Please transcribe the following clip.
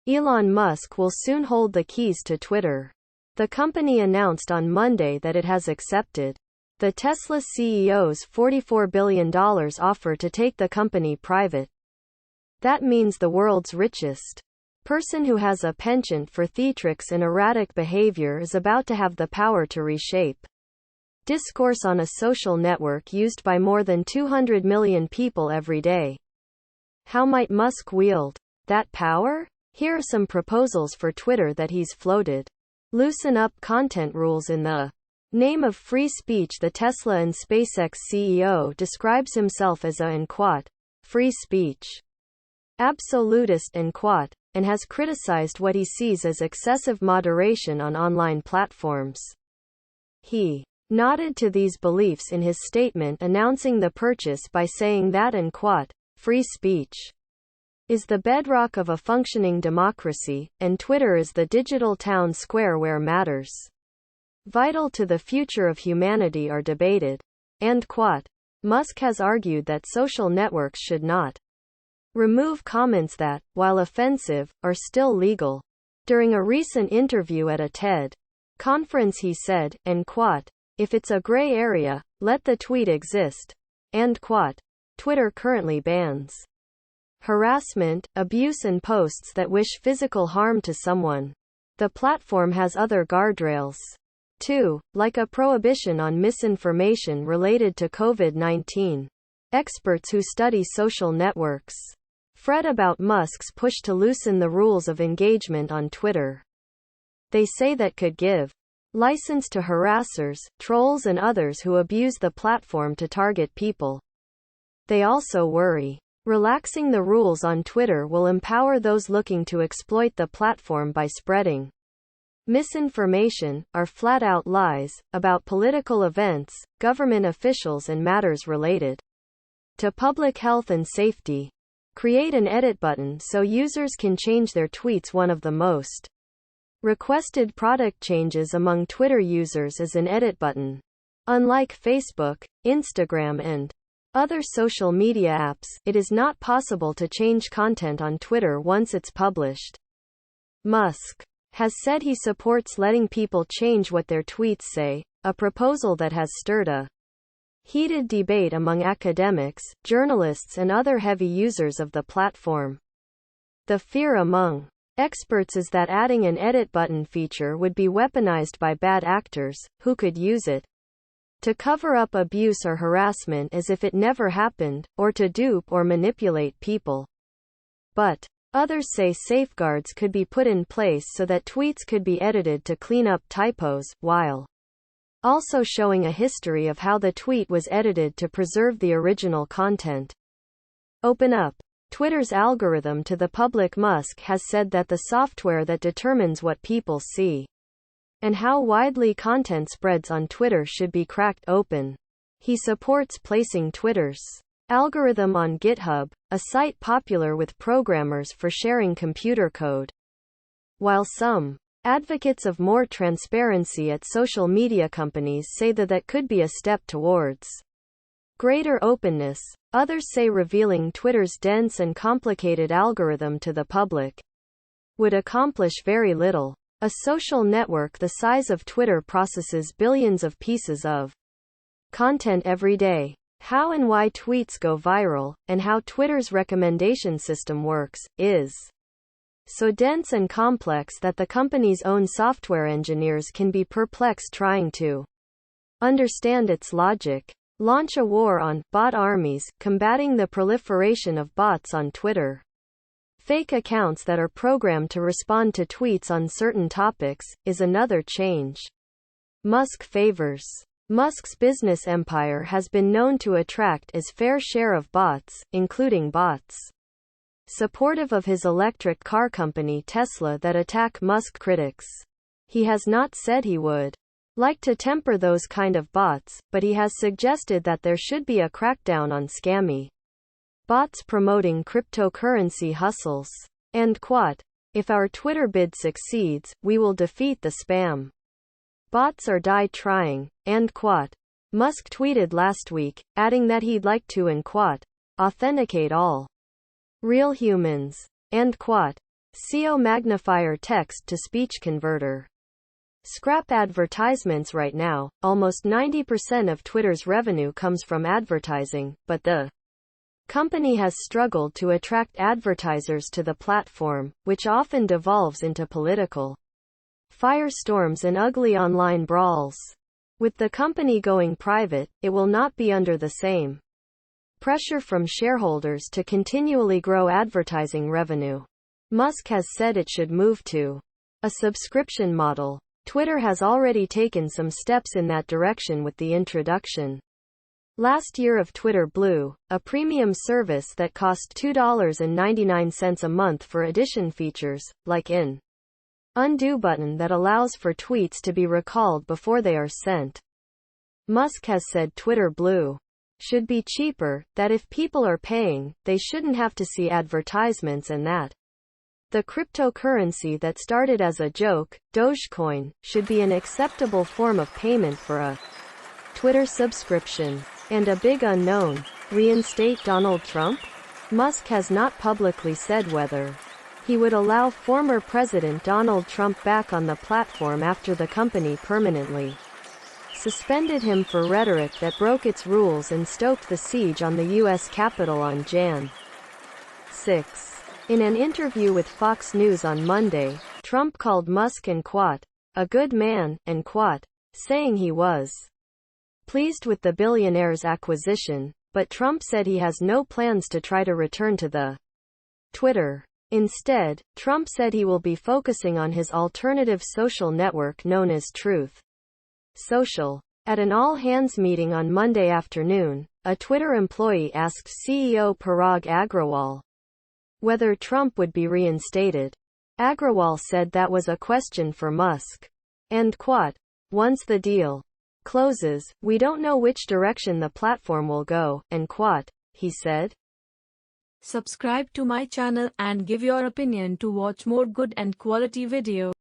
Elon Musk will soon hold the keys to Twitter. The company announced on Monday that it has accepted the Tesla CEO's $44 billion offer to take the company private. That means the world's richest person who has a penchant for theatrics and erratic behavior is about to have the power to reshape discourse on a social network used by more than 200 million people every day. How might Musk wield that power? Here are some proposals for Twitter that he's floated. Loosen up content rules in the name of free speech. The Tesla and SpaceX CEO describes himself as a free speech absolutist and has criticized what he sees as excessive moderation on online platforms. He nodded to these beliefs in his statement announcing the purchase by saying that free speech is the bedrock of a functioning democracy, and Twitter is the digital town square where matters vital to the future of humanity are debated. Musk has argued that social networks should not remove comments that, while offensive, are still legal. During a recent interview at a TED conference he said, if it's a gray area, let the tweet exist. Twitter currently bans harassment, abuse and posts that wish physical harm to someone. The platform has other guardrails, too, like a prohibition on misinformation related to COVID-19. Experts who study social networks fret about Musk's push to loosen the rules of engagement on Twitter. They say that could give license to harassers, trolls and others who abuse the platform to target people. They also worry relaxing the rules on Twitter will empower those looking to exploit the platform by spreading misinformation, or flat-out lies, about political events, government officials and matters related to public health and safety. Create an edit button so users can change their tweets. One of the most requested product changes among Twitter users is an edit button. Unlike Facebook, Instagram and other social media apps, it is not possible to change content on Twitter once it's published. Musk has said he supports letting people change what their tweets say, a proposal that has stirred a heated debate among academics, journalists and other heavy users of the platform. The fear among experts is that adding an edit button feature would be weaponized by bad actors, who could use it to cover up abuse or harassment as if it never happened, or to dupe or manipulate people. But others say safeguards could be put in place so that tweets could be edited to clean up typos, while also showing a history of how the tweet was edited to preserve the original content. Open up Twitter's algorithm to the public. Musk has said that the software that determines what people see and how widely content spreads on Twitter should be cracked open. He supports placing Twitter's algorithm on GitHub, a site popular with programmers for sharing computer code. While some advocates of more transparency at social media companies say that could be a step towards greater openness, others say revealing Twitter's dense and complicated algorithm to the public would accomplish very little. A social network the size of Twitter processes billions of pieces of content every day. How and why tweets go viral, and how Twitter's recommendation system works, is so dense and complex that the company's own software engineers can be perplexed trying to understand its logic. Launch a war on bot armies, combating the proliferation of bots on Twitter. Fake accounts that are programmed to respond to tweets on certain topics is another change Musk favors. Musk's business empire has been known to attract his fair share of bots, including bots supportive of his electric car company Tesla that attack Musk critics. He has not said he would like to temper those kind of bots, but he has suggested that there should be a crackdown on scammy bots promoting cryptocurrency hustles. If our Twitter bid succeeds, we will defeat the spam bots or die trying. Musk tweeted last week, adding that he'd like to authenticate all real humans. CO magnifier text-to-speech converter. Scrap advertisements right now. Almost 90% of Twitter's revenue comes from advertising, but the company has struggled to attract advertisers to the platform, which often devolves into political firestorms and ugly online brawls. With the company going private, it will not be under the same pressure from shareholders to continually grow advertising revenue. Musk has said it should move to a subscription model. Twitter has already taken some steps in that direction with the introduction last year of Twitter Blue, a premium service that cost $2.99 a month for addition features, like an undo button that allows for tweets to be recalled before they are sent. Musk has said Twitter Blue should be cheaper, that if people are paying, they shouldn't have to see advertisements, and that the cryptocurrency that started as a joke, Dogecoin, should be an acceptable form of payment for a Twitter subscription. And a big unknown: reinstate Donald Trump? Musk has not publicly said whether he would allow former President Donald Trump back on the platform after the company permanently suspended him for rhetoric that broke its rules and stoked the siege on the U.S. Capitol on Jan. 6. In an interview with Fox News on Monday, Trump called Musk and quote, a good man, and quote, saying he was pleased with the billionaire's acquisition, but Trump said he has no plans to try to return to the Twitter. Instead, Trump said he will be focusing on his alternative social network known as Truth Social. At an all-hands meeting on Monday afternoon, a Twitter employee asked CEO Parag Agrawal whether Trump would be reinstated. Agrawal said that was a question for Musk. And quote, once the deal closes, we don't know which direction the platform will go, end quote, he said. Subscribe to my channel and give your opinion to watch more good and quality videos.